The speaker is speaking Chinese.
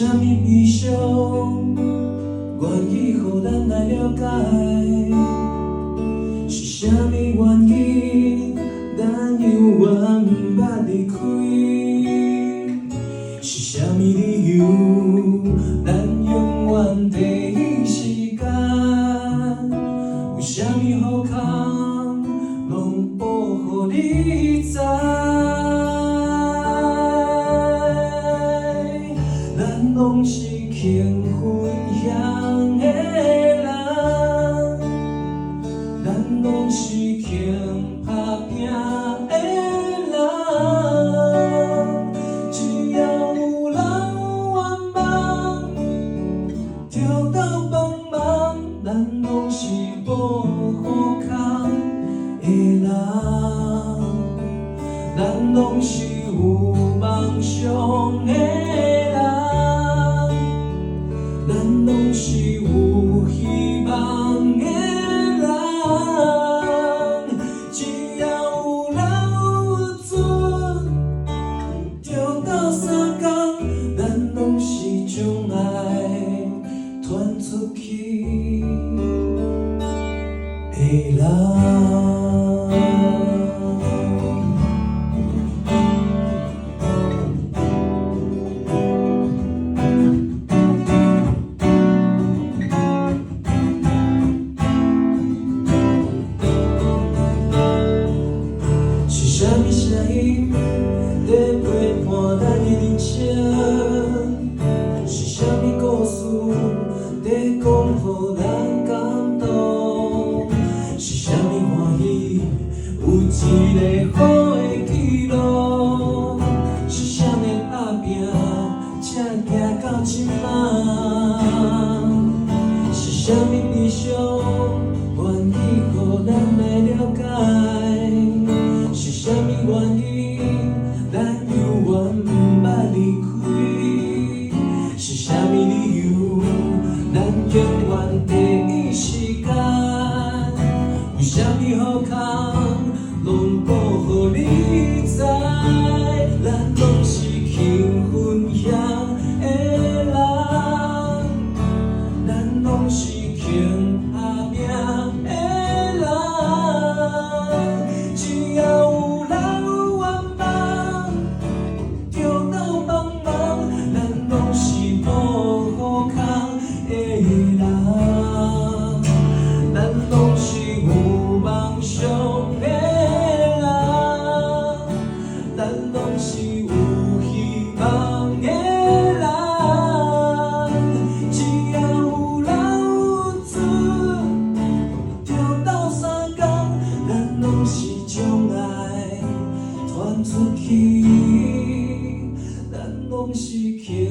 啥物悲伤，愿意互咱来了解？是啥物原因，咱犹原捌离开？是啥物理由，咱永远第一时间？有啥物好康，拢保护你知？咱拢是肯分享的人，咱拢是肯打拼的人。只要有人愿望，跳到帮忙，咱拢是保护空的人。咱拢是有梦想的人，咱拢是有希望的人。只要有流有水，钓到三工，咱拢是将爱传出去的人。是啥物声音在陪伴咱的人生？是啥物故事在讲予咱感动？是啥物欢喜有一个好的记录？是啥物打拼才行到即马？是啥物悲伤愿意予咱来了解？是啥物原因，咱犹原毋捌离开？是啥物理由，咱永远第一时间？有啥物好康，拢保护你知？咱拢是肯分享的人，咱拢是肯打拼的人。只要有人愿望，跳到帮忙，咱拢是保护空的人。咱拢是有梦想的人，咱拢是有希望的人。只要有流有水，钓到三工，咱拢是将爱传出去，咱拢是肯